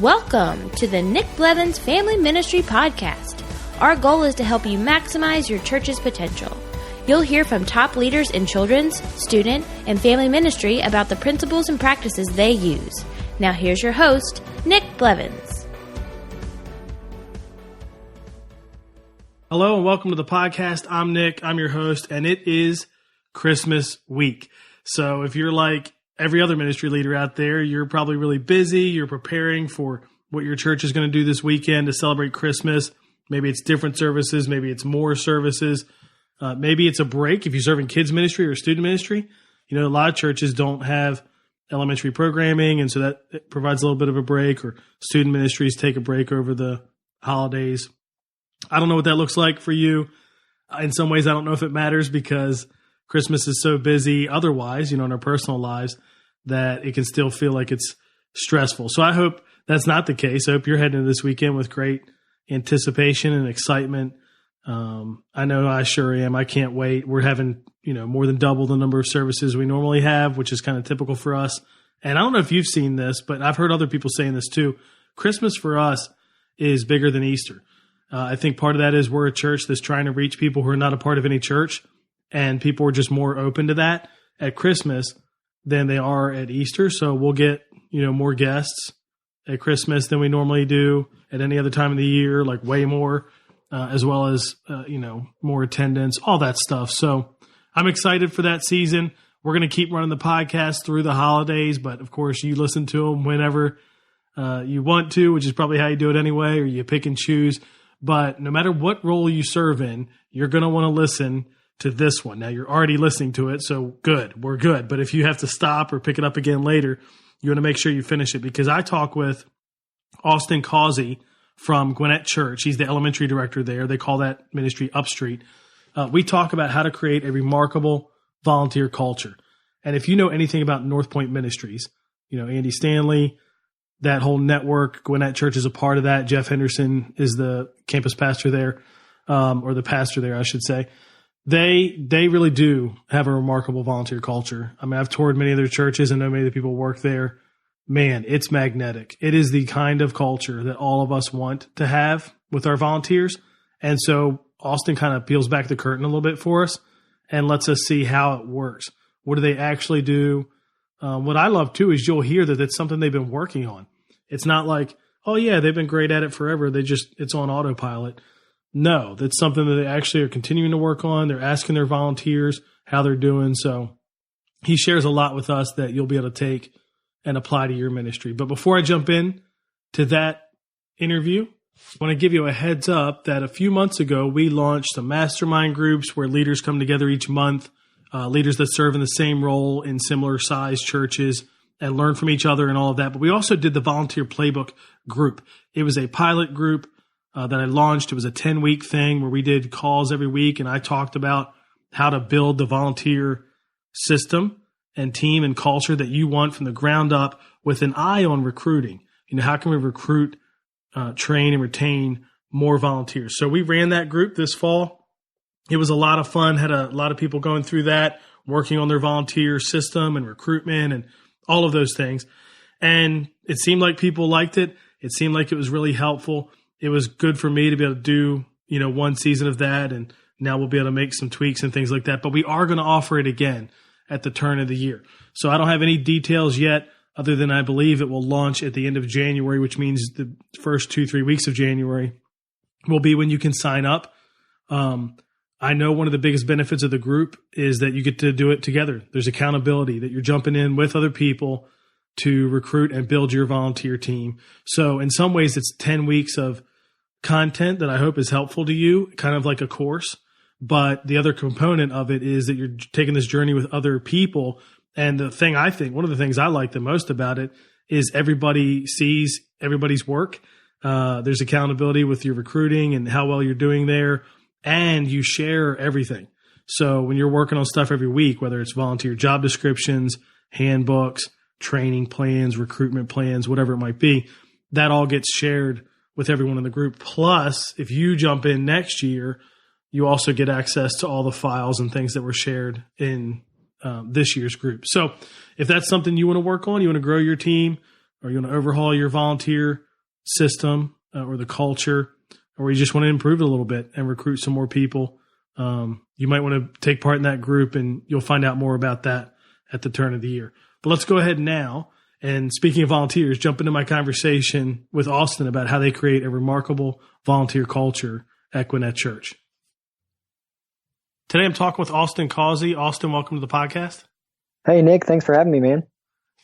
Welcome to the Nick Blevins Family Ministry Podcast. Our goal is to help you maximize your church's potential. You'll hear from top leaders in children's, student, and family ministry about the principles and practices they use. Now here's your host, Nick Blevins. Hello and welcome to the podcast. I'm Nick. I'm your host, and it is Christmas week. So if you're like every other ministry leader out there, you're probably really busy. You're preparing for what your church is going to do this weekend to celebrate Christmas. Maybe it's different services. Maybe it's more services. Maybe it's a break if you're serving kids ministry or student ministry. You know, a lot of churches don't have elementary programming, and so that provides a little bit of a break, or student ministries take a break over the holidays. I don't know what that looks like for you. In some ways, I don't know if it matters because Christmas is so busy otherwise, you know, in our personal lives, that it can still feel like it's stressful. So I hope that's not the case. I hope you're heading into this weekend with great anticipation and excitement. I know I sure am. I can't wait. We're having, more than double the number of services we normally have, which is kind of typical for us. And I don't know if you've seen this, but I've heard other people saying this too. Christmas for us is bigger than Easter. I think part of that is we're a church that's trying to reach people who are not a part of any church. And people are just more open to that at Christmas than they are at Easter. So we'll get, more guests at Christmas than we normally do at any other time of the year, like way more, as well as, more attendance, all that stuff. So I'm excited for that season. We're going to keep running the podcast through the holidays, but of course you listen to them whenever you want to, which is probably how you do it anyway, or you pick and choose. But no matter what role you serve in, you're going to want to listen to this one. Now you're already listening to it, so good, we're good. But if you have to stop or pick it up again later, you want to make sure you finish it, because I talk with Alston Causey from Gwinnett Church. He's the elementary director there. They call that ministry UpStreet. We talk about how to create a remarkable volunteer culture. And if you know anything about North Point Ministries, Andy Stanley, that whole network, Gwinnett Church is a part of that. Jeff Henderson is the campus pastor there, or the pastor there, I should say. They really do have a remarkable volunteer culture. I mean, I've toured many of their churches and know many of the people who work there. Man, it's magnetic. It is the kind of culture that all of us want to have with our volunteers. And so Alston kind of peels back the curtain a little bit for us and lets us see how it works. What do they actually do? What I love too is you'll hear that it's something they've been working on. It's not like, oh yeah, they've been great at it forever. It's on autopilot. No, that's something that they actually are continuing to work on. They're asking their volunteers how they're doing. So he shares a lot with us that you'll be able to take and apply to your ministry. But before I jump in to that interview, I want to give you a heads up that a few months ago, we launched some mastermind groups where leaders come together each month, leaders that serve in the same role in similar sized churches, and learn from each other and all of that. But we also did the Volunteer Playbook group. It was a pilot group that I launched. It was a 10-week thing where we did calls every week, and I talked about how to build the volunteer system and team and culture that you want from the ground up, with an eye on recruiting. How can we recruit, train, and retain more volunteers? So we ran that group this fall. It was a lot of fun. Had a lot of people going through that, working on their volunteer system and recruitment and all of those things. And it seemed like people liked it. It seemed like it was really helpful. It was good for me to be able to do, one season of that. And now we'll be able to make some tweaks and things like that. But we are going to offer it again at the turn of the year. So I don't have any details yet, other than I believe it will launch at the end of January, which means the first 2-3 weeks of January will be when you can sign up. I know one of the biggest benefits of the group is that you get to do it together. There's accountability, that you're jumping in with other people to recruit and build your volunteer team. So in some ways, it's 10 weeks of content that I hope is helpful to you, kind of like a course. But the other component of it is that you're taking this journey with other people. And one of the things I like the most about it is everybody sees everybody's work. There's accountability with your recruiting and how well you're doing there, and you share everything. So when you're working on stuff every week, whether it's volunteer job descriptions, handbooks, training plans, recruitment plans, whatever it might be, that all gets shared with everyone in the group. Plus, if you jump in next year, you also get access to all the files and things that were shared in this year's group. So if that's something you want to work on, you want to grow your team, or you want to overhaul your volunteer system or the culture, or you just want to improve it a little bit and recruit some more people, you might want to take part in that group, and you'll find out more about that at the turn of the year. But let's go ahead now. And speaking of volunteers, jump into my conversation with Alston about how they create a remarkable volunteer culture at Gwinnett Church. Today I'm talking with Alston Causey. Alston, welcome to the podcast. Hey, Nick. Thanks for having me, man.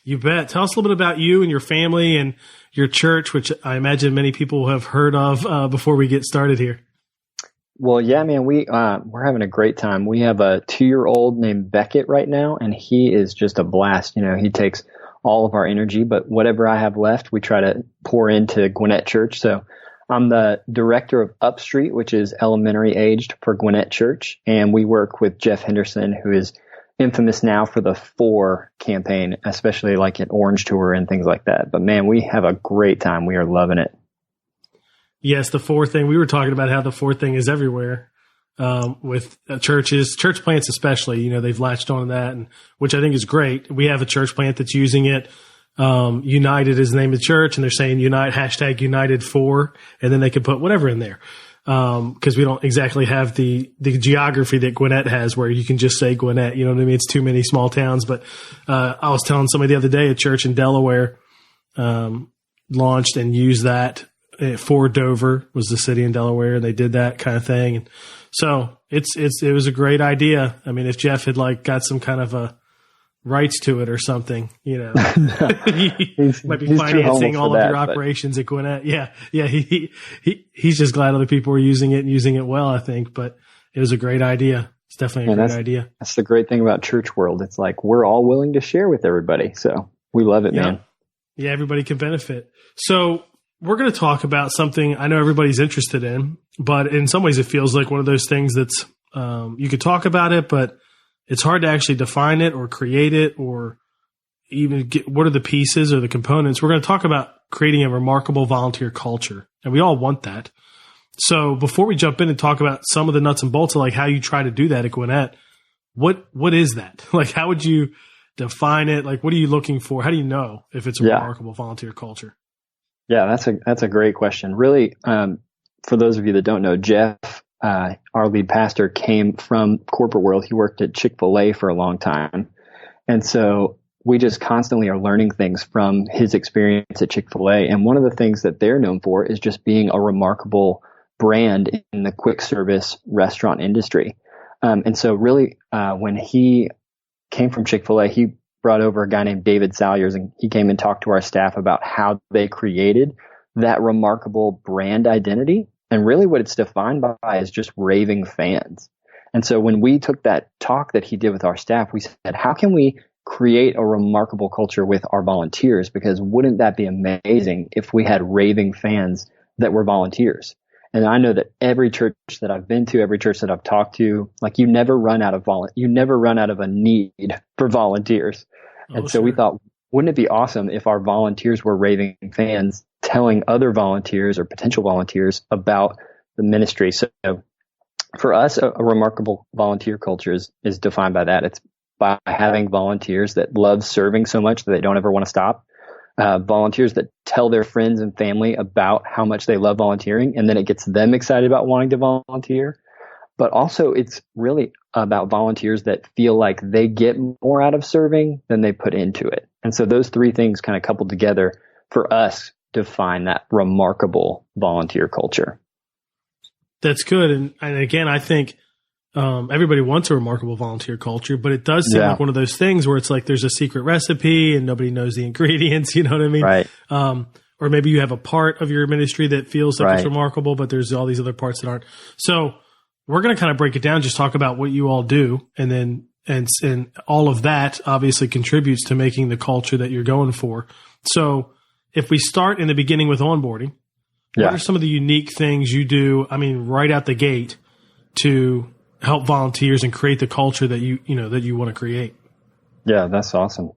You bet. Tell us a little bit about you and your family and your church, which I imagine many people have heard of before we get started here. Well, yeah, man, we're having a great time. We have a 2-year-old named Beckett right now, and he is just a blast. You know, he takes all of our energy, but whatever I have left, we try to pour into Gwinnett Church. So I'm the director of UpStreet, which is elementary aged for Gwinnett Church. And we work with Jeff Henderson, who is infamous now for the FOR campaign, especially like at Orange Tour and things like that. But man, we have a great time. We are loving it. Yes, the FOR thing. We were talking about how the FOR thing is everywhere. With churches, church plants especially, you know, they've latched on to that, and which I think is great. We have a church plant that's using it. United is the name of the church, and they're saying Unite, #United for, and then they can put whatever in there. Cause we don't exactly have the geography that Gwinnett has where you can just say Gwinnett, you know what I mean? It's too many small towns. But, I was telling somebody the other day, a church in Delaware, launched and used that for Dover was the city in Delaware. They did that kind of thing. And so it was a great idea. I mean, if Jeff had like got some kind of a rights to it or something, you know, he might be financing all of your operations at Gwinnett. Yeah. He's just glad other people are using it and using it well, I think, but it was a great idea. It's definitely a great idea. That's the great thing about church world. It's like, we're all willing to share with everybody. So we love it, man. Yeah. Everybody can benefit. So we're going to talk about something I know everybody's interested in, but in some ways it feels like one of those things that's, you could talk about it, but it's hard to actually define it or create it or even get what are the pieces or the components. We're going to talk about creating a remarkable volunteer culture, and we all want that. So before we jump in and talk about some of the nuts and bolts of like how you try to do that at Gwinnett, what is that? Like, how would you define it? Like, what are you looking for? How do you know if it's a remarkable volunteer culture? Yeah, that's a great question. Really, for those of you that don't know, Jeff, our lead pastor, came from corporate world. He worked at Chick-fil-A for a long time. And so we just constantly are learning things from his experience at Chick-fil-A. And one of the things that they're known for is just being a remarkable brand in the quick service restaurant industry. And so really, when he came from Chick-fil-A, he brought over a guy named David Salyers, and he came and talked to our staff about how they created that remarkable brand identity. And really what it's defined by is just raving fans. And so when we took that talk that he did with our staff, we said, how can we create a remarkable culture with our volunteers? Because wouldn't that be amazing if we had raving fans that were volunteers? And I know that every church that I've been to, every church that I've talked to, like you never run out of a need for volunteers. And so we thought, wouldn't it be awesome if our volunteers were raving fans telling other volunteers or potential volunteers about the ministry? So for us, a remarkable volunteer culture is defined by that. It's by having volunteers that love serving so much that they don't ever want to stop. Volunteers that tell their friends and family about how much they love volunteering, and then it gets them excited about wanting to volunteer. But also it's really about volunteers that feel like they get more out of serving than they put into it. And so those three things kind of coupled together for us define that remarkable volunteer culture. That's good. And again, I think everybody wants a remarkable volunteer culture, but it does seem like one of those things where it's like there's a secret recipe and nobody knows the ingredients, you know what I mean? Right. Or maybe you have a part of your ministry that feels like it's remarkable, but there's all these other parts that aren't. So we're going to kind of break it down, just talk about what you all do, and then and all of that obviously contributes to making the culture that you're going for. So if we start in the beginning with onboarding, what are some of the unique things you do, I mean, right out the gate to help volunteers and create the culture that you want to create? Yeah, that's awesome.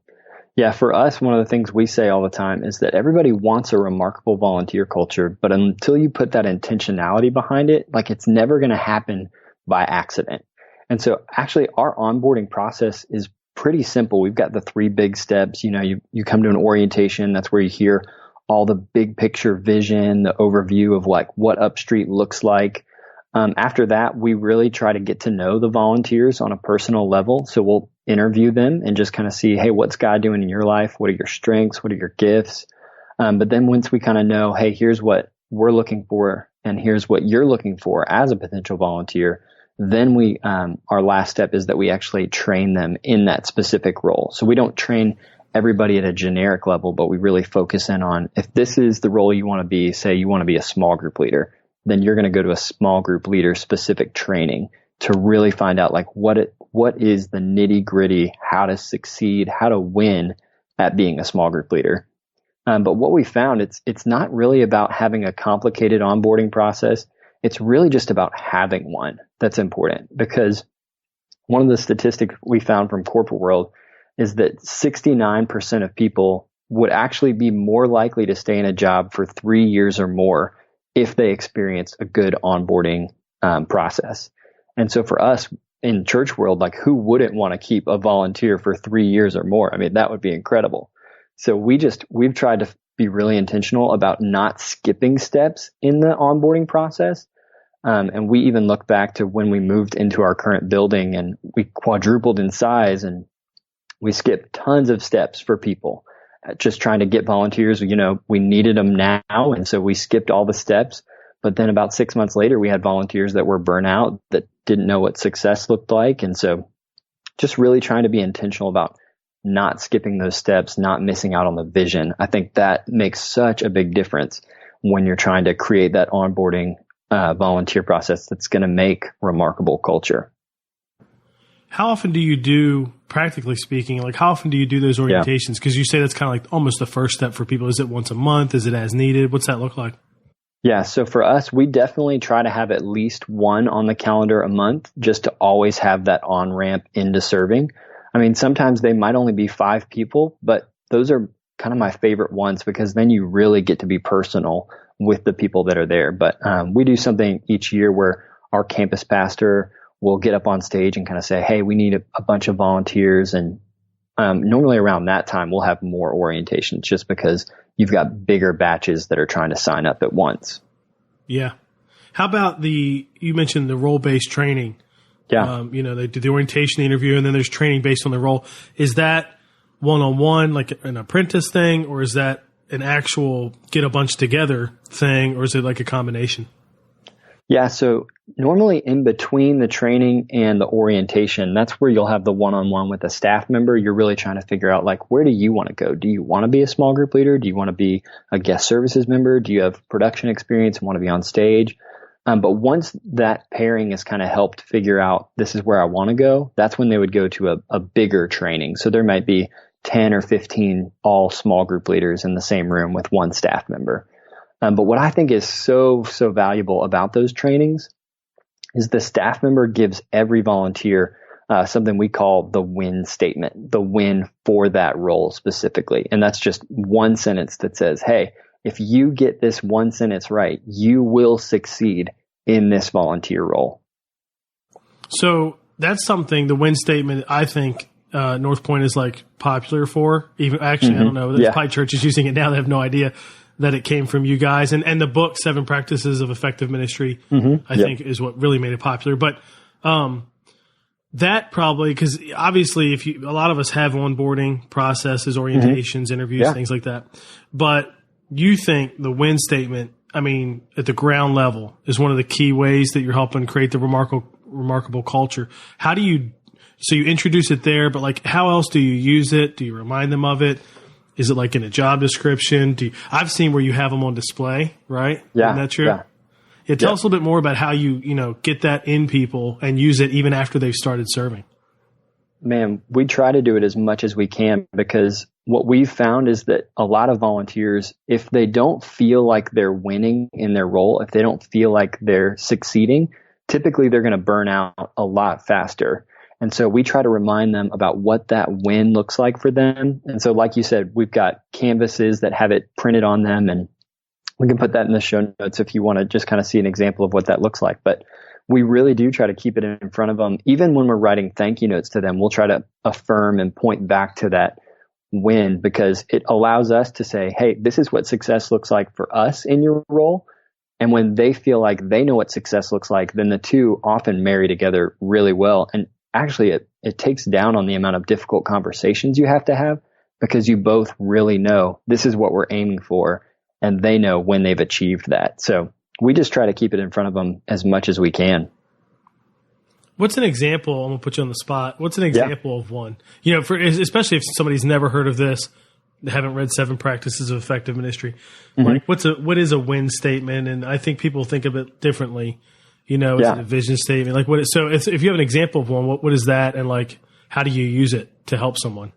Yeah, for us, one of the things we say all the time is that everybody wants a remarkable volunteer culture, but until you put that intentionality behind it, like it's never going to happen by accident. And so actually our onboarding process is pretty simple. We've got the 3 big steps. You know, you come to an orientation. That's where you hear all the big picture vision, the overview of like what UpStreet looks like. After that, we really try to get to know the volunteers on a personal level. So we'll interview them and just kind of see, hey, what's God doing in your life? What are your strengths? What are your gifts? But then once we kind of know, hey, here's what we're looking for and here's what you're looking for as a potential volunteer, then we, our last step is that we actually train them in that specific role. So we don't train everybody at a generic level, but we really focus in on, if this is the role you want to be, say you want to be a small group leader, then you're going to go to a small group leader specific training to really find out like what is the nitty gritty, how to succeed, how to win at being a small group leader. But what we found, it's not really about having a complicated onboarding process. It's really just about having one that's important, because one of the statistics we found from corporate world is that 69% of people would actually be more likely to stay in a job for 3 years or more if they experience a good onboarding process. And so for us in church world, like who wouldn't want to keep a volunteer for 3 years or more? I mean, that would be incredible. So we've tried to be really intentional about not skipping steps in the onboarding process. And we even look back to when we moved into our current building and we quadrupled in size and we skipped tons of steps for people. Just trying to get volunteers, we needed them now. And so we skipped all the steps. But then about 6 months later, we had volunteers that were burnt out, that didn't know what success looked like. And so just really trying to be intentional about not skipping those steps, not missing out on the vision. I think that makes such a big difference when you're trying to create that onboarding volunteer process that's going to make remarkable culture. How often do you do, practically speaking, like how often do you do those orientations? Because you say that's kind of like almost the first step for people. Is it once a month? Is it as needed? What's that look like? Yeah. So for us, we definitely try to have at least one on the calendar a month just to always have that on-ramp into serving. I mean, sometimes they might only be 5 people, but those are kind of my favorite ones because then you really get to be personal with the people that are there. But we do something each year where our campus pastor will get up on stage and kind of say, hey, we need a bunch of volunteers. And normally around that time, we'll have more orientations just because you've got bigger batches that are trying to sign up at once. Yeah. How about you mentioned the role-based training. Yeah. They do the orientation, the interview, and then there's training based on the role. Is that one-on-one, like an apprentice thing, or is that an actual get a bunch together thing, or is it like a combination? Yeah. So normally in between the training and the orientation, that's where you'll have the one-on-one with a staff member. You're really trying to figure out like, where do you want to go? Do you want to be a small group leader? Do you want to be a guest services member? Do you have production experience and want to be on stage? But once that pairing has kind of helped figure out this is where I want to go, that's when they would go to a bigger training. So there might be 10 or 15 all small group leaders in the same room with one staff member. But what I think is so valuable about those trainings is the staff member gives every volunteer something we call the win statement, the win for that role specifically. And that's just one sentence that says, hey, if you get this one sentence right, you will succeed in this volunteer role. So that's something, the win statement, I think North Point is like popular for. Even actually, I don't know. There's probably churches using it now that have no idea that it came from you guys. And the book, 7 Practices of Effective Ministry, I think is what really made it popular. But that probably, because obviously a lot of us have onboarding processes, orientations, interviews, things like that. But you think the win statement, I mean, at the ground level is one of the key ways that you're helping create the remarkable culture. So you introduce it there, but like how else do you use it? Do you remind them of it? Is it like in a job description? I've seen where you have them on display, right? Yeah. Isn't that true? Yeah. Tell us a little bit more about how you get that in people and use it even after they've started serving. Man, we try to do it as much as we can because what we've found is that a lot of volunteers, if they don't feel like they're winning in their role, if they don't feel like they're succeeding, typically they're going to burn out a lot faster. And so we try to remind them about what that win looks like for them. And so like you said, we've got canvases that have it printed on them, and we can put that in the show notes if you want to just kind of see an example of what that looks like. But we really do try to keep it in front of them. Even when we're writing thank you notes to them, we'll try to affirm and point back to that win because it allows us to say, hey, this is what success looks like for us in your role. And when they feel like they know what success looks like, then the two often marry together really well. And actually, it takes down on the amount of difficult conversations you have to have because you both really know this is what we're aiming for. And they know when they've achieved that. So we just try to keep it in front of them as much as we can. What's an example? I'm going to put you on the spot. What's an example of one? Especially if somebody's never heard of this, they haven't read 7 Practices of Effective Ministry. Mm-hmm. Like, what is a win statement? And I think people think of it differently. Is it a vision statement? Like, so if you have an example of one, what is that? And like, how do you use it to help someone?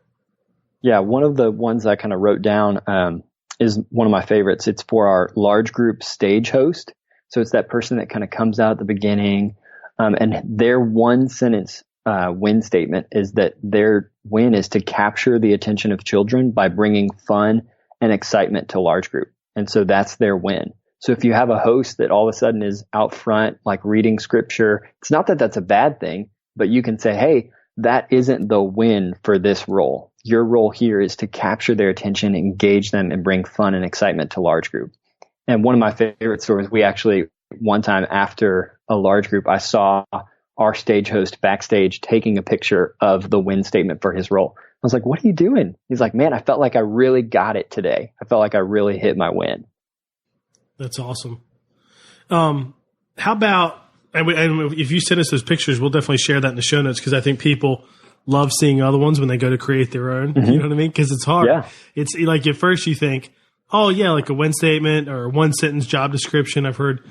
Yeah, one of the ones I kind of wrote down is one of my favorites. It's for our large group stage host. So it's that person that kind of comes out at the beginning. And their one sentence win statement is that their win is to capture the attention of children by bringing fun and excitement to large group. And so that's their win. So if you have a host that all of a sudden is out front, like reading scripture, it's not that that's a bad thing, but you can say, hey, that isn't the win for this role. Your role here is to capture their attention, engage them, and bring fun and excitement to large group. And one of my favorite stories, we actually, one time after a large group, I saw our stage host backstage taking a picture of the win statement for his role. I was like, what are you doing? He's like, man, I felt like I really got it today. I felt like I really hit my win. That's awesome. How about, and if you send us those pictures, we'll definitely share that in the show notes because I think people love seeing other ones when they go to create their own. Mm-hmm. You know what I mean? Because it's hard. Yeah. It's like at first you think, oh yeah, like a win statement or a one sentence job description. I've heard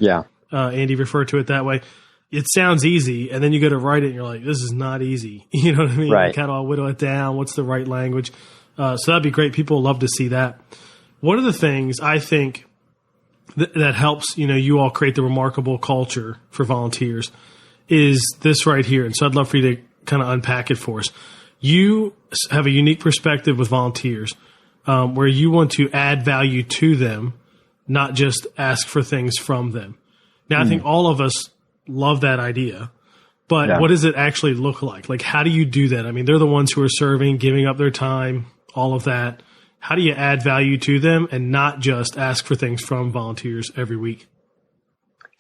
Andy refer to it that way. It sounds easy, and then you go to write it, and you're like, this is not easy. You know what I mean? Right. Like, how do I whittle it down? What's the right language? So that'd be great. People love to see that. One of the things I think that helps, you all create the remarkable culture for volunteers is this right here. And so I'd love for you to kind of unpack it for us. You have a unique perspective with volunteers where you want to add value to them, not just ask for things from them. Now, I think all of us love that idea, but what does it actually look like? Like, how do you do that? I mean, they're the ones who are serving, giving up their time, all of that. How do you add value to them and not just ask for things from volunteers every week?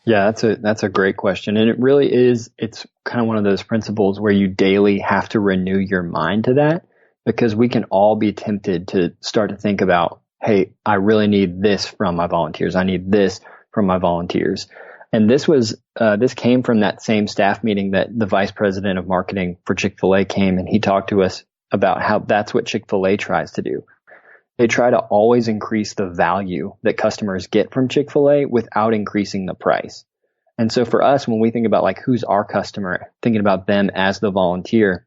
Yeah, that's a great question. And it really is, it's kind of one of those principles where you daily have to renew your mind to that because we can all be tempted to start to think about, hey, I really need this from my volunteers. I need this from my volunteers. And this came from that same staff meeting that the vice president of marketing for Chick-fil-A came, and he talked to us about how that's what Chick-fil-A tries to do. They try to always increase the value that customers get from Chick-fil-A without increasing the price. And so for us, when we think about like who's our customer, thinking about them as the volunteer,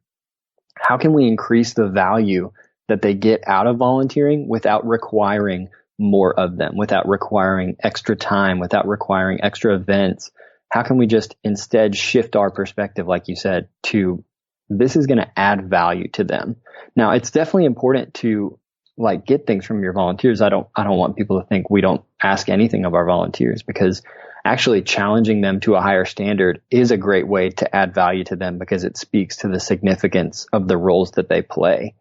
how can we increase the value that they get out of volunteering without requiring more of them, without requiring extra time, without requiring extra events? How can we just instead shift our perspective, like you said, to this is going to add value to them? Now, it's definitely important to like get things from your volunteers. I don't want people to think we don't ask anything of our volunteers, because actually challenging them to a higher standard is a great way to add value to them because it speaks to the significance of the roles that they play.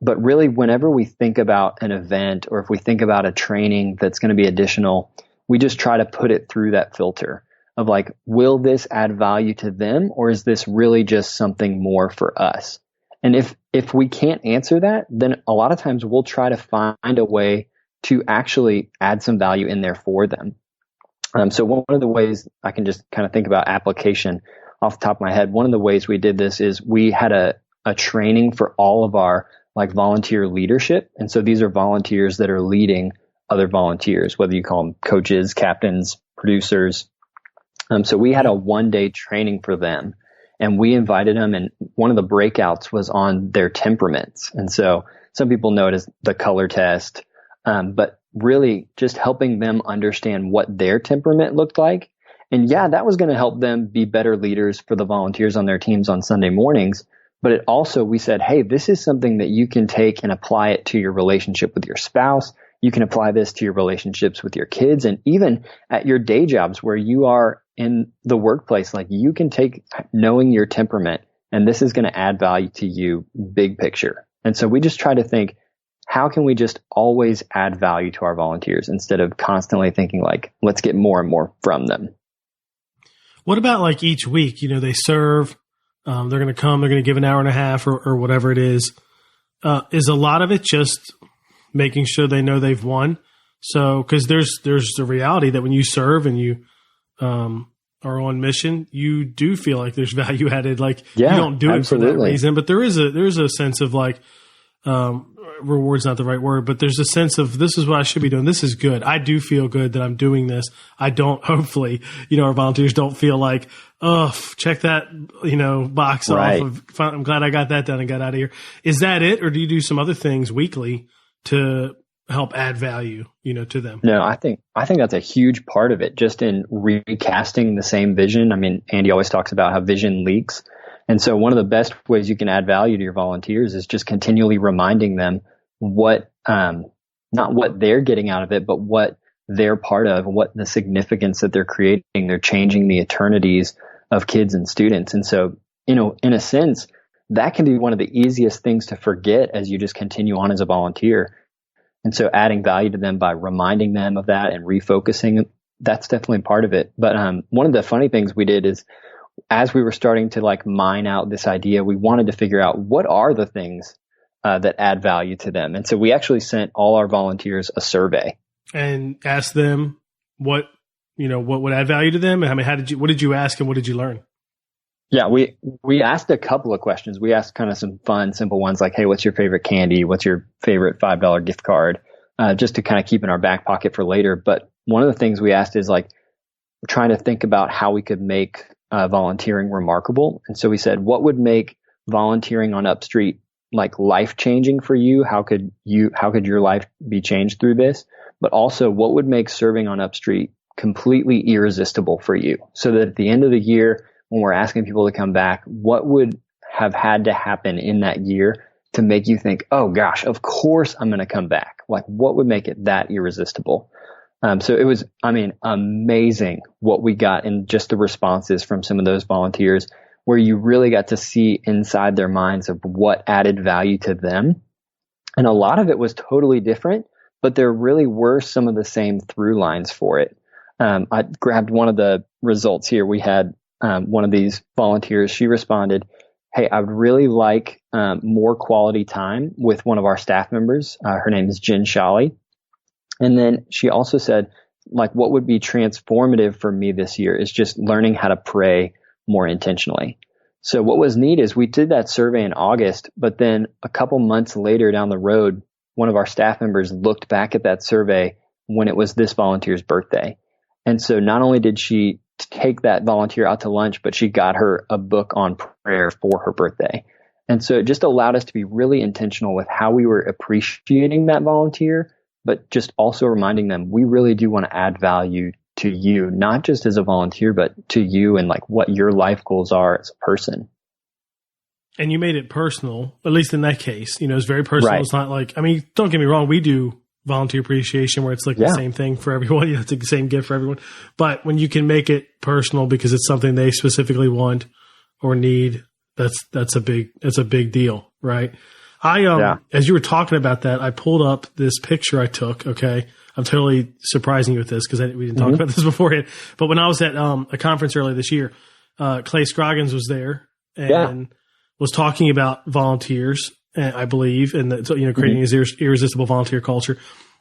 But really, whenever we think about an event or if we think about a training that's going to be additional, we just try to put it through that filter of like, will this add value to them, or is this really just something more for us? And if we can't answer that, then a lot of times we'll try to find a way to actually add some value in there for them. So one of the ways I can just kind of think about application off the top of my head, one of the ways we did this is we had a training for all of our like volunteer leadership. And so these are volunteers that are leading other volunteers, whether you call them coaches, captains, producers. So we had a 1-day training for them, and we invited them, and one of the breakouts was on their temperaments. And so some people know it as the color test, but really just helping them understand what their temperament looked like. And yeah, that was going to help them be better leaders for the volunteers on their teams on Sunday mornings. But it also, we said, hey, this is something that you can take and apply it to your relationship with your spouse. You can apply this to your relationships with your kids, and even at your day jobs where you are in the workplace. Like, you can take knowing your temperament, and this is going to add value to you big picture. And so we just try to think, how can we just always add value to our volunteers instead of constantly thinking like, let's get more and more from them? What about like each week? They serve, they're going to come, they're going to give an hour and a half or whatever it is. Is a lot of it just making sure they know they've won? So, because there's the reality that when you serve and you are on mission, you do feel like there's value added. Like you don't do it for that reason, but there's a sense of like reward's not the right word, but there's a sense of this is what I should be doing. This is good. I do feel good that I'm doing this. I don't. Hopefully, our volunteers don't feel like, oh, check that box off. I'm glad I got that done and got out of here. Is that it, or do you do some other things weekly to help add value, to them? No, I think that's a huge part of it, just in recasting the same vision. I mean, Andy always talks about how vision leaks. And so one of the best ways you can add value to your volunteers is just continually reminding them what, not what they're getting out of it, but what they're part of, what the significance that they're creating. They're changing the eternities of kids and students. And so, in a sense, that can be one of the easiest things to forget as you just continue on as a volunteer. And so adding value to them by reminding them of that and refocusing, that's definitely part of it. But one of the funny things we did is, as we were starting to like mine out this idea, we wanted to figure out what are the things that add value to them. And so we actually sent all our volunteers a survey and asked them what would add value to them. I mean, what did you ask and what did you learn? Yeah, we asked a couple of questions. We asked kind of some fun, simple ones like, hey, what's your favorite candy? What's your favorite $5 gift card? Just to kind of keep in our back pocket for later. But one of the things we asked is like, we're trying to think about how we could make volunteering remarkable. And so we said, what would make volunteering on UpStreet like life changing for you? How could your life be changed through this? But also, what would make serving on UpStreet completely irresistible for you? So that at the end of the year, when we're asking people to come back, what would have had to happen in that year to make you think, oh gosh, of course I'm going to come back? Like, what would make it that irresistible? So it was, amazing what we got in just the responses from some of those volunteers, where you really got to see inside their minds of what added value to them. And a lot of it was totally different, but there really were some of the same through lines for it. I grabbed one of the results here. We had one of these volunteers. She responded, hey, I would really like more quality time with one of our staff members. Her name is Jen Shawley. And then she also said, like, what would be transformative for me this year is just learning how to pray more intentionally. So what was neat is we did that survey in August, but then a couple months later down the road, one of our staff members looked back at that survey when it was this volunteer's birthday. And so not only did she take that volunteer out to lunch, but she got her a book on prayer for her birthday. And so it just allowed us to be really intentional with how we were appreciating that volunteer, but just also reminding them we really do want to add value to you, not just as a volunteer, but to you and like what your life goals are as a person. And you made it personal, at least in that case. It's very personal. Right. It's not like, don't get me wrong, we do volunteer appreciation where it's like the same thing for everyone. It's the same gift for everyone. But when you can make it personal because it's something they specifically want or need, that's a big deal, right? As you were talking about that, I pulled up this picture I took. Okay. I'm totally surprising you with this because we didn't talk about this beforehand. But when I was at a conference earlier this year, Clay Scroggins was there and was talking about volunteers, I believe, and creating his irresistible volunteer culture.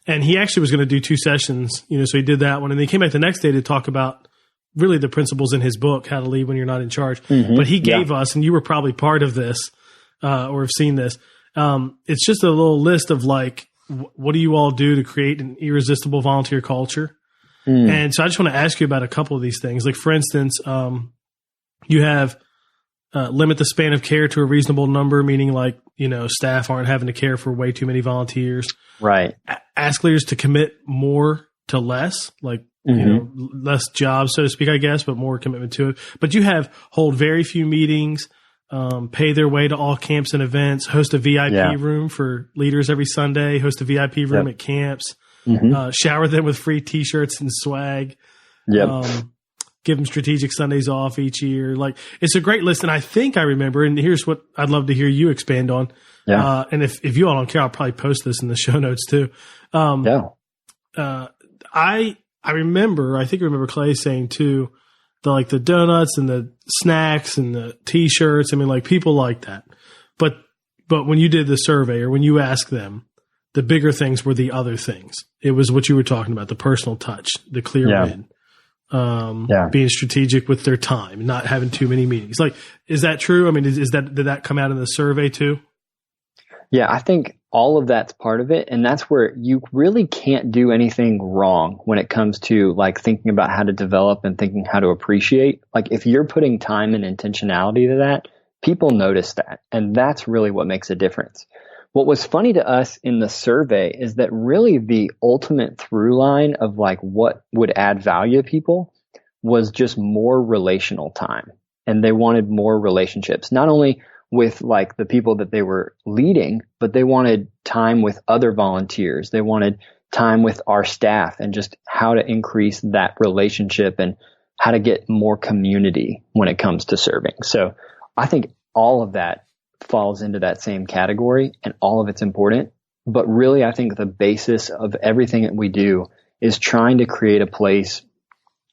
And he actually was going to do 2 sessions, so he did that one. And then he came back the next day to talk about really the principles in his book, How to Lead When You're Not in Charge. But he gave us, and you were probably part of this or have seen this, it's just a little list of like, what do you all do to create an irresistible volunteer culture? And so I just want to ask you about a couple of these things. Like, for instance, you have limit the span of care to a reasonable number, meaning like, staff aren't having to care for way too many volunteers. Right. Ask leaders to commit more to less, like, less jobs, so to speak, I guess, but more commitment to it. But you have hold very few meetings, pay their way to all camps and events, host a VIP room for leaders every Sunday, host a VIP room at camps, shower them with free T-shirts and swag, give them strategic Sundays off each year. Like, it's a great list. And I think I remember, and here's what I'd love to hear you expand on. Yeah. And if you all don't care, I'll probably post this in the show notes too. I think I remember Clay saying too, the donuts and the snacks and the t-shirts. I mean, like, people like that. But when you did the survey, or when you asked them, the bigger things were the other things. It was what you were talking about, the personal touch, the clear win, being strategic with their time, not having too many meetings. Like, is that true? I mean, did that come out in the survey too? Yeah, I think all of that's part of it. And that's where you really can't do anything wrong when it comes to like thinking about how to develop and thinking how to appreciate. Like, if you're putting time and intentionality to that, people notice that. And that's really what makes a difference. What was funny to us in the survey is that really the ultimate through line of like what would add value to people was just more relational time. And they wanted more relationships, not only with like the people that they were leading, but they wanted time with other volunteers. They wanted time with our staff and just how to increase that relationship and how to get more community when it comes to serving. So I think all of that falls into that same category, and all of it's important. But really, I think the basis of everything that we do is trying to create a place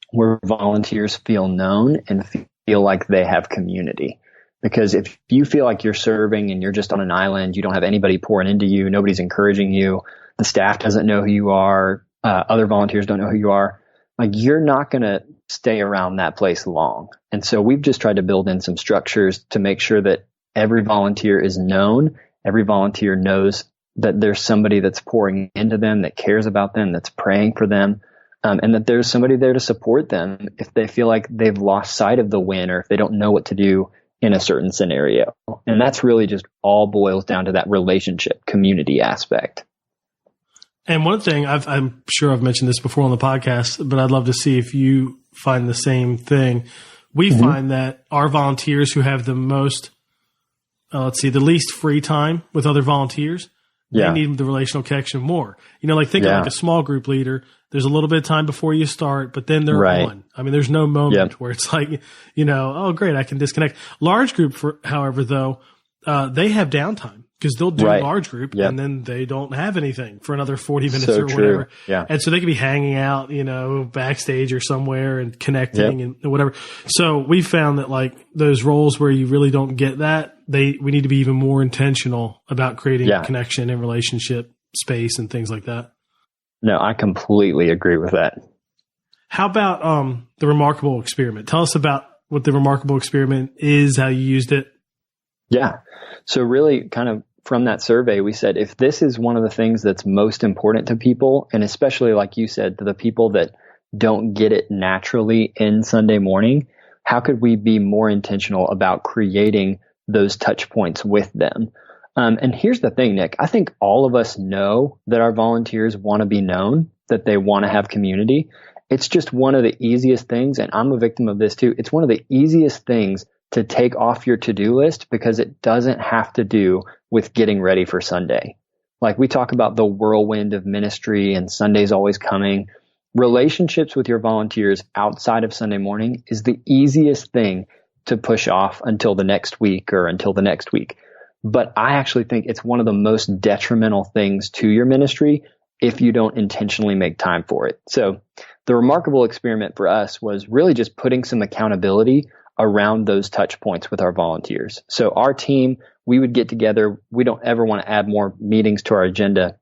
where volunteers feel known and feel like they have community. Because if you feel like you're serving and you're just on an island, you don't have anybody pouring into you, nobody's encouraging you, the staff doesn't know who you are, other volunteers don't know who you are, like, you're not going to stay around that place long. And so we've just tried to build in some structures to make sure that every volunteer is known, every volunteer knows that there's somebody that's pouring into them, that cares about them, that's praying for them, and that there's somebody there to support them if they feel like they've lost sight of the win or if they don't know what to do in a certain scenario. And that's really just all boils down to that relationship, community aspect. And one thing, I'm sure I've mentioned this before on the podcast, but I'd love to see if you find the same thing. We find that our volunteers who have the most, the least free time with other volunteers, they need the relational connection more. You know, like think of like a small group leader. There's a little bit of time before you start, but then they're on. I mean, there's no moment where it's like, you know, oh, great, I can disconnect. Large group, however, though, they have downtime because they'll do large group and then they don't have anything for another 40 minutes or whatever. Yeah. And so they could be hanging out, you know, backstage or somewhere and connecting and whatever. So we found that like those roles where you really don't get that, we need to be even more intentional about creating connection and relationship space and things like that. No, I completely agree with that. How about the Remarkable Experiment? Tell us about what the Remarkable Experiment is, how you used it. Yeah. So really kind of from that survey, we said, if this is one of the things that's most important to people, and especially like you said, to the people that don't get it naturally in Sunday morning, how could we be more intentional about creating those touch points with them? And here's the thing, Nick, I think all of us know that our volunteers want to be known, that they want to have community. It's just one of the easiest things, and I'm a victim of this too. It's one of the easiest things to take off your to-do list because it doesn't have to do with getting ready for Sunday. Like we talk about the whirlwind of ministry and Sunday's always coming. Relationships with your volunteers outside of Sunday morning is the easiest thing to push off until the next week or until the next week. But I actually think it's one of the most detrimental things to your ministry if you don't intentionally make time for it. So the Remarkable Experiment for us was really just putting some accountability around those touch points with our volunteers. So our team, we would get together. We don't ever want to add more meetings to our agenda.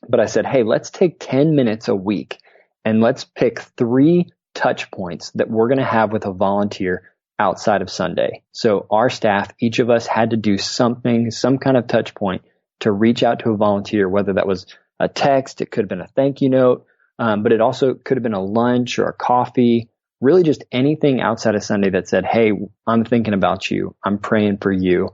But I said, hey, let's take 10 minutes a week and let's pick 3 touch points that we're going to have with a volunteer outside of Sunday. So our staff, each of us had to do something, some kind of touch point to reach out to a volunteer, whether that was a text, it could have been a thank you note, but it also could have been a lunch or a coffee, really just anything outside of Sunday that said, hey, I'm thinking about you. I'm praying for you.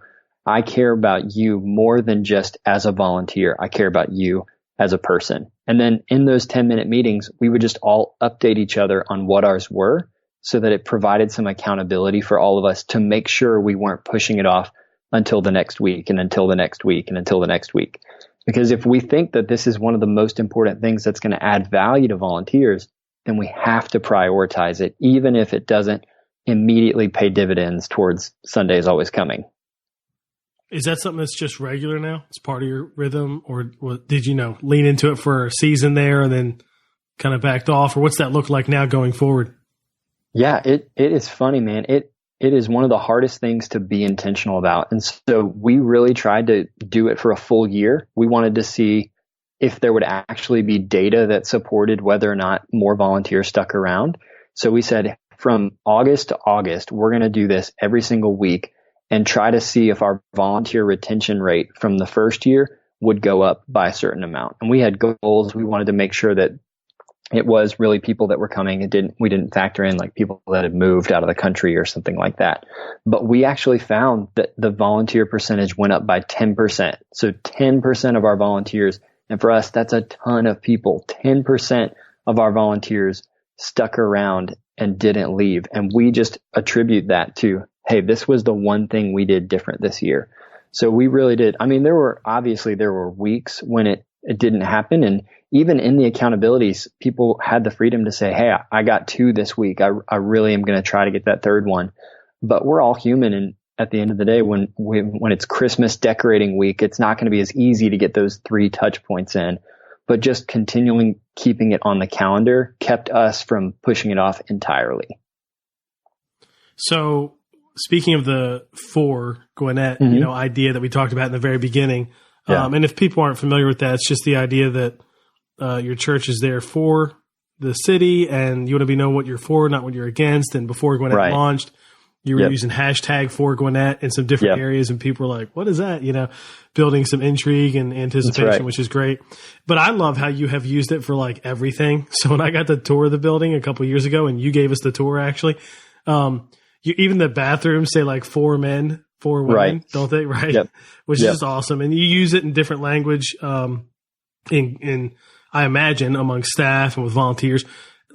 I care about you more than just as a volunteer. I care about you as a person. And then in those 10-minute meetings, we would just all update each other on what ours were, so that it provided some accountability for all of us to make sure we weren't pushing it off until the next week and until the next week and until the next week. Because if we think that this is one of the most important things that's going to add value to volunteers, then we have to prioritize it, even if it doesn't immediately pay dividends towards Sundays always coming. Is that something that's just regular now? It's part of your rhythm, or did you lean into it for a season there and then kind of backed off, or what's that look like now going forward? Yeah, it is funny, man. It is one of the hardest things to be intentional about. And so we really tried to do it for a full year. We wanted to see if there would actually be data that supported whether or not more volunteers stuck around. So we said from August to August, we're going to do this every single week and try to see if our volunteer retention rate from the first year would go up by a certain amount. And we had goals. We wanted to make sure that it was really people that were coming. We didn't factor in like people that had moved out of the country or something like that. But we actually found that the volunteer percentage went up by 10%. So 10% of our volunteers, and for us, that's a ton of people. 10% of our volunteers stuck around and didn't leave. And we just attribute that to, hey, this was the one thing we did different this year. So we really did. I mean, there were weeks when it didn't happen. And even in the accountabilities, people had the freedom to say, hey, I got 2 this week. I really am going to try to get that third one. But we're all human. And at the end of the day, when it's Christmas decorating week, it's not going to be as easy to get those 3 touch points in. But just continuing keeping it on the calendar kept us from pushing it off entirely. So speaking of the for Gwinnett, idea that we talked about in the very beginning, and if people aren't familiar with that, it's just the idea that your church is there for the city, and you want to know what you're for, not what you're against. And before Gwinnett launched, you were using hashtag for Gwinnett in some different areas, and people were like, what is that? Building some intrigue and anticipation, which is great. But I love how you have used it for like everything. So when I got the tour of the building a couple of years ago, and you gave us the tour actually, even the bathrooms say like for men, for women, don't they? Right. Yep. Which is awesome. And you use it in different language, in I imagine among staff and with volunteers.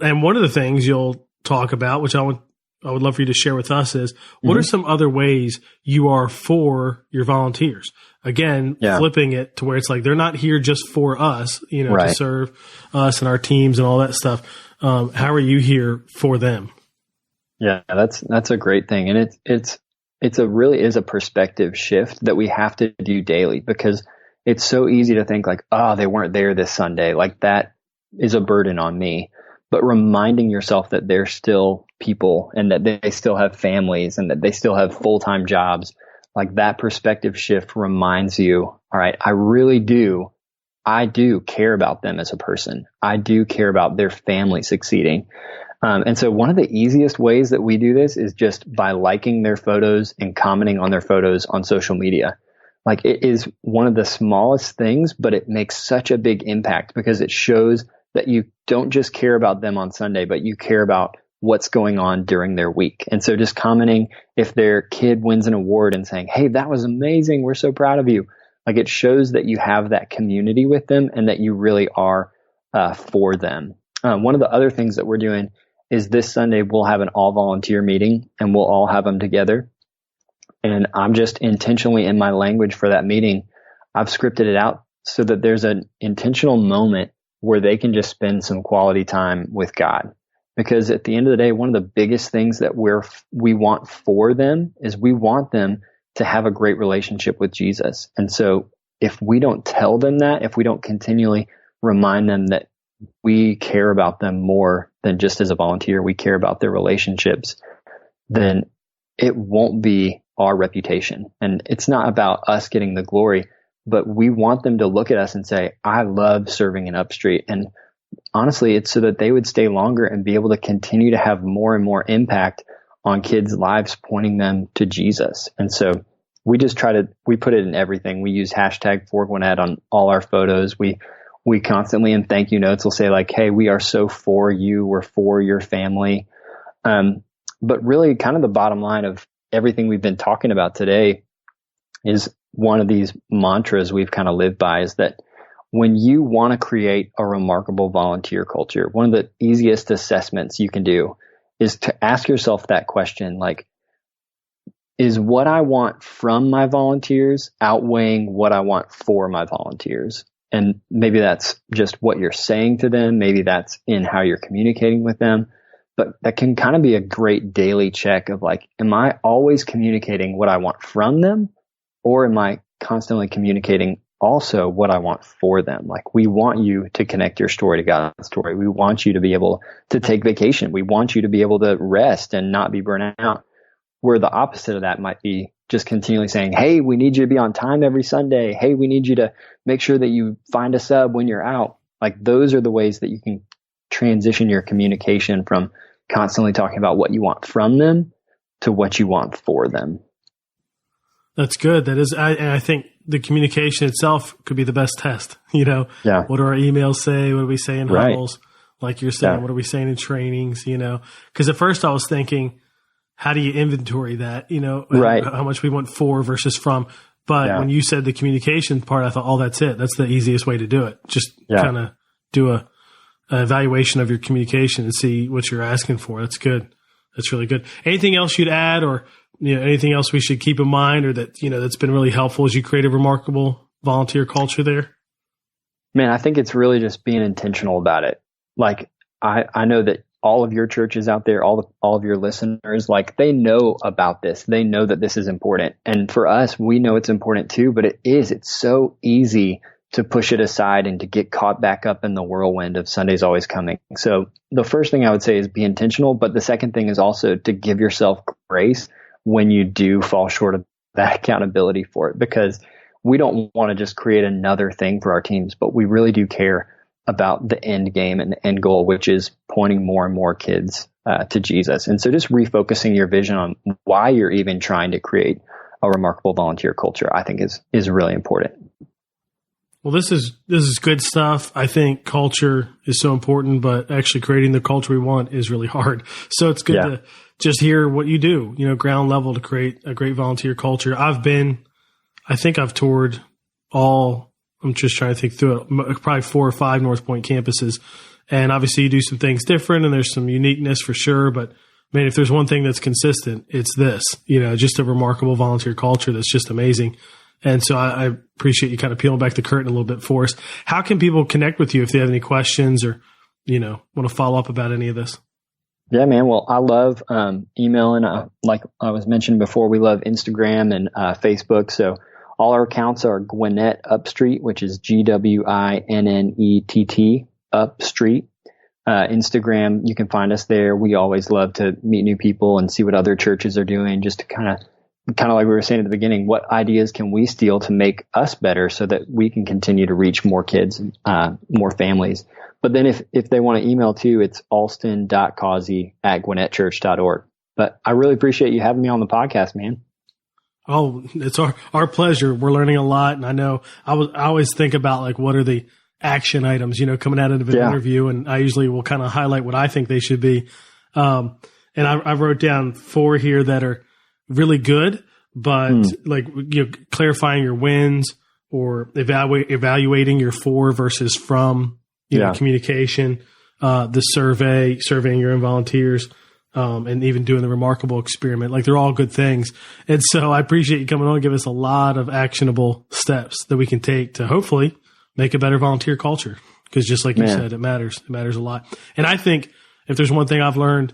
And one of the things you'll talk about, which I would love for you to share with us, is what are some other ways you are for your volunteers? Again, flipping it to where it's like, they're not here just for us, to serve us and our teams and all that stuff. How are you here for them? Yeah, that's a great thing. And it really is a perspective shift that we have to do daily, because it's so easy to think like, oh, they weren't there this Sunday. Like that is a burden on me. But reminding yourself that they're still people and that they still have families and that they still have full-time jobs, like that perspective shift reminds you, all right, I do care about them as a person. I do care about their family succeeding. And so one of the easiest ways that we do this is just by liking their photos and commenting on their photos on social media. Like it is one of the smallest things, but it makes such a big impact because it shows that you don't just care about them on Sunday, but you care about what's going on during their week. And so just commenting if their kid wins an award and saying, hey, that was amazing. We're so proud of you. Like it shows that you have that community with them and that you really are for them. One of the other things that we're doing is this Sunday, we'll have an all volunteer meeting and we'll all have them together. And I'm just intentionally in my language for that meeting, I've scripted it out so that there's an intentional moment where they can just spend some quality time with God. Because at the end of the day, one of the biggest things that we want for them is we want them to have a great relationship with Jesus. And so if we don't tell them that, if we don't continually remind them that we care about them more than just as a volunteer, we care about their relationships, then it won't be our reputation. And it's not about us getting the glory, but we want them to look at us and say, I love serving in UpStreet. And honestly, it's so that they would stay longer and be able to continue to have more and more impact on kids' lives, pointing them to Jesus. And so we just we put it in everything. We use hashtag for Gwinnett on all our photos. We constantly in thank you notes will say like, hey, we are so for you. We're for your family. But really kind of the bottom line of everything we've been talking about today is one of these mantras we've kind of lived by is that when you want to create a remarkable volunteer culture, one of the easiest assessments you can do is to ask yourself that question, like, is what I want from my volunteers outweighing what I want for my volunteers? And maybe that's just what you're saying to them. Maybe that's in how you're communicating with them. But that can kind of be a great daily check of like, am I always communicating what I want from them? Or am I constantly communicating also what I want for them? Like, we want you to connect your story to God's story. We want you to be able to take vacation. We want you to be able to rest and not be burnt out. Where the opposite of that might be just continually saying, hey, we need you to be on time every Sunday. Hey, we need you to make sure that you find a sub when you're out. Like, those are the ways that you can transition your communication from constantly talking about what you want from them to what you want for them. That's good. That is, and I think the communication itself could be the best test. You know, Yeah. What do our emails say? What do we say in Right. huddles? Like you're saying, Yeah. what are we saying in trainings? You know, because at first I was thinking, how do you inventory that? You know, Right. how much we want for versus from. But Yeah. when you said the communication part, I thought, oh, that's it. That's the easiest way to do it. Just Yeah. kind of do an evaluation of your communication and see what you're asking for. That's good. That's really good. Anything else you'd add, or anything else we should keep in mind, or that that's been really helpful as you create a remarkable volunteer culture there? Man, I think it's really just being intentional about it. Like, I know that all of your churches out there, all of your listeners, like, they know about this. They know that this is important. And for us, we know it's important too, but it's so easy to push it aside and to get caught back up in the whirlwind of Sunday's always coming. So the first thing I would say is be intentional. But the second thing is also to give yourself grace when you do fall short of that accountability for it, because we don't want to just create another thing for our teams, but we really do care about the end game and the end goal, which is pointing more and more kids to Jesus. And so just refocusing your vision on why you're even trying to create a remarkable volunteer culture, I think is really important. Well, this is good stuff. I think culture is so important, but actually creating the culture we want is really hard. So it's good to just hear what you do, ground level, to create a great volunteer culture. I think I've toured I'm just trying to think through it, probably 4 or 5 North Point campuses. And obviously you do some things different and there's some uniqueness for sure. But man, if there's one thing that's consistent, it's this, just a remarkable volunteer culture that's just amazing. And so I appreciate you kind of peeling back the curtain a little bit for us. How can people connect with you if they have any questions or, want to follow up about any of this? Yeah, man. Well, I love emailing. Like I was mentioning before, we love Instagram and Facebook. So all our accounts are Gwinnett UpStreet, which is GWINNETT UpStreet. Instagram, you can find us there. We always love to meet new people and see what other churches are doing, just to kind of like we were saying at the beginning, what ideas can we steal to make us better so that we can continue to reach more kids, more families. But then if they want to email too, it's alston.causey@gwinnettchurch.org. But I really appreciate you having me on the podcast, man. Oh, it's our pleasure. We're learning a lot. And I know I always think about, like, what are the action items, coming out of an interview. And I usually will kind of highlight what I think they should be. And I wrote down 4 here that are really good, but clarifying your wins, or evaluating your for versus from, communication, the surveying your own volunteers, and even doing the remarkable experiment. Like, they're all good things. And so I appreciate you coming on and give us a lot of actionable steps that we can take to hopefully make a better volunteer culture. Because just like you said, it matters. It matters a lot. And I think if there's one thing I've learned,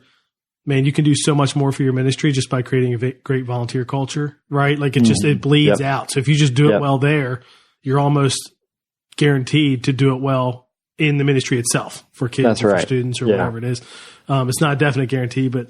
man, you can do so much more for your ministry just by creating a great volunteer culture, right? Like, it bleeds out. So if you just do it well there, you're almost guaranteed to do it well in the ministry itself for kids or for students or whatever it is. It's not a definite guarantee, but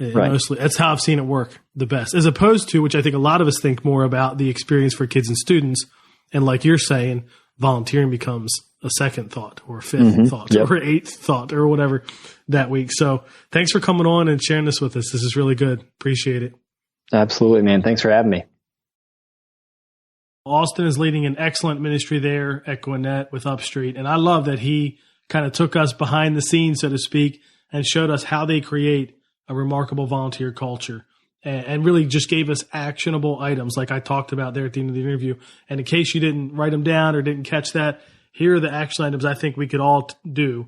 mostly that's how I've seen it work the best, as opposed to, which I think a lot of us think more about, the experience for kids and students. And like you're saying, volunteering becomes a second thought or a fifth thought or 8th thought or whatever that week. So thanks for coming on and sharing this with us. This is really good. Appreciate it. Absolutely, man. Thanks for having me. Alston is leading an excellent ministry there at Gwinnett with UpStreet. And I love that he kind of took us behind the scenes, so to speak, and showed us how they create a remarkable volunteer culture, and really just gave us actionable items like I talked about there at the end of the interview. And in case you didn't write them down or didn't catch that, here are the action items I think we could all do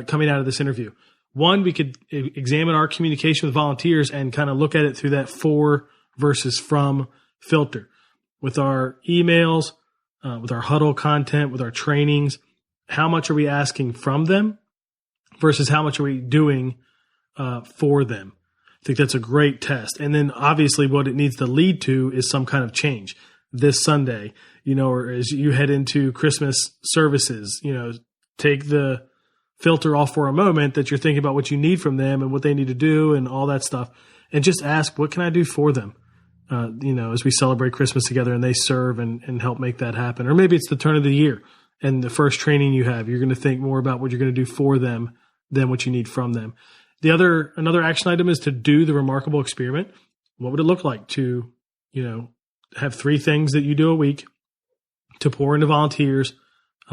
coming out of this interview. One, we could examine our communication with volunteers and kind of look at it through that for versus from filter. With our emails, with our huddle content, with our trainings. How much are we asking from them versus how much are we doing for them? I think that's a great test. And then obviously what it needs to lead to is some kind of change this Sunday, or as you head into Christmas services, take the filter off for a moment that you're thinking about what you need from them and what they need to do and all that stuff. And just ask, what can I do for them? As we celebrate Christmas together and they serve and help make that happen. Or maybe it's the turn of the year and the first training you have, you're going to think more about what you're going to do for them than what you need from them. Another action item is to do the remarkable experiment. What would it look like to, have 3 things that you do a week to pour into volunteers,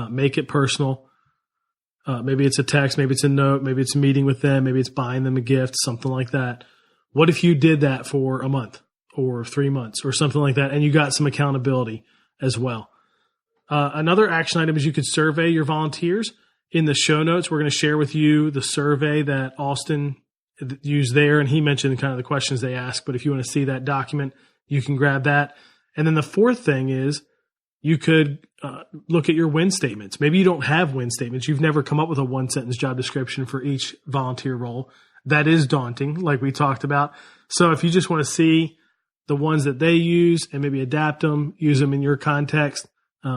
make it personal. Maybe it's a text, maybe it's a note, maybe it's a meeting with them, maybe it's buying them a gift, something like that. What if you did that for a month or 3 months or something like that, and you got some accountability as well? Another action item is you could survey your volunteers. In the show notes, we're going to share with you the survey that Alston used there, and he mentioned kind of the questions they asked. But if you want to see that document, you can grab that. And then the fourth thing is you could look at your win statements. Maybe you don't have win statements. You've never come up with a 1-sentence job description for each volunteer role. That is daunting, like we talked about. So if you just want to see the ones that they use and maybe adapt them, use them in your context,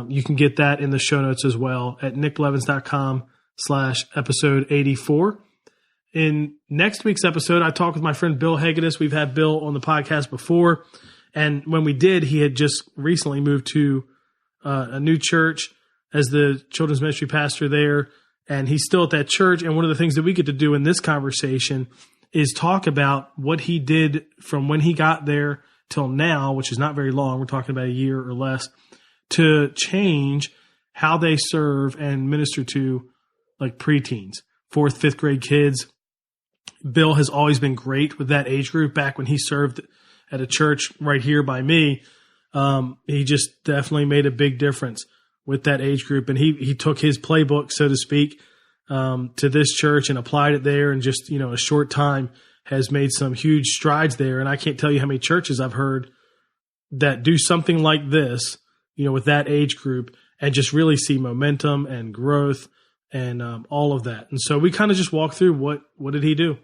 you can get that in the show notes as well at nickblevins.com/episode 84. In next week's episode, I talked with my friend Bill Hagedis. We've had Bill on the podcast before. And when we did, he had just recently moved to a new church as the children's ministry pastor there. And he's still at that church. And one of the things that we get to do in this conversation is talk about what he did from when he got there till now, which is not very long. We're talking about a year or less, to change how they serve and minister to like preteens, 4th, 5th grade kids. Bill has always been great with that age group. Back when he served at a church right here by me, he just definitely made a big difference with that age group. And he took his playbook, so to speak, to this church and applied it there, and just, a short time has made some huge strides there. And I can't tell you how many churches I've heard that do something like this, with that age group, and just really see momentum and growth and all of that. And so we kind of just walk through what did he do?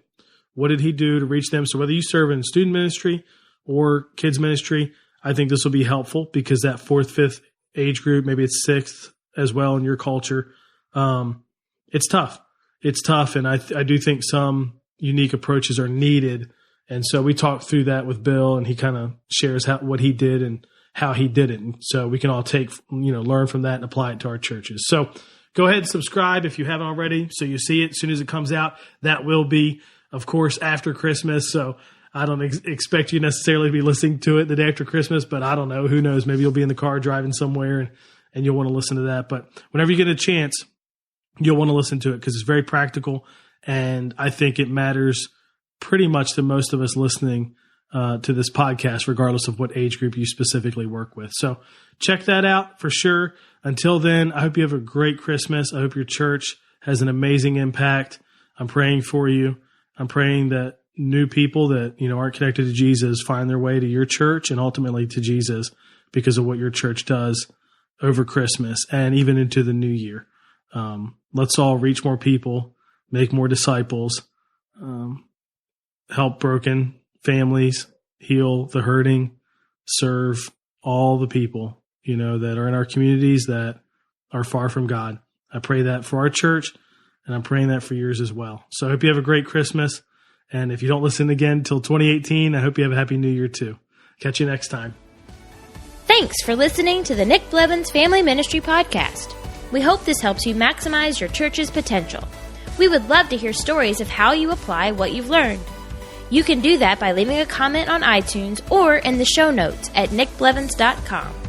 What did he do to reach them? So whether you serve in student ministry or kids ministry, I think this will be helpful, because that 4th, 5th age group, maybe it's 6th as well in your culture. It's tough. It's tough. And I do think some unique approaches are needed. And so we talked through that with Bill, and he kind of shares what he did and how he did it. And so we can all learn from that and apply it to our churches. So go ahead and subscribe if you haven't already, so you see it as soon as it comes out. That will be, of course, after Christmas. So I don't expect you necessarily to be listening to it the day after Christmas, but I don't know. Who knows? Maybe you'll be in the car driving somewhere and you'll want to listen to that. But whenever you get a chance, you'll want to listen to it, because it's very practical. And I think it matters pretty much to most of us listening to this podcast, regardless of what age group you specifically work with. So check that out for sure. Until then, I hope you have a great Christmas. I hope your church has an amazing impact. I'm praying for you. I'm praying that new people that, aren't connected to Jesus find their way to your church and ultimately to Jesus because of what your church does over Christmas and even into the new year. Let's all reach more people, make more disciples, help broken families, heal the hurting, serve all the people, that are in our communities that are far from God. I pray that for our church, and I'm praying that for yours as well. So I hope you have a great Christmas. And if you don't listen again until 2018, I hope you have a happy new year too. Catch you next time. Thanks for listening to the Nick Blevins Family Ministry Podcast. We hope this helps you maximize your church's potential. We would love to hear stories of how you apply what you've learned. You can do that by leaving a comment on iTunes or in the show notes at nickblevins.com.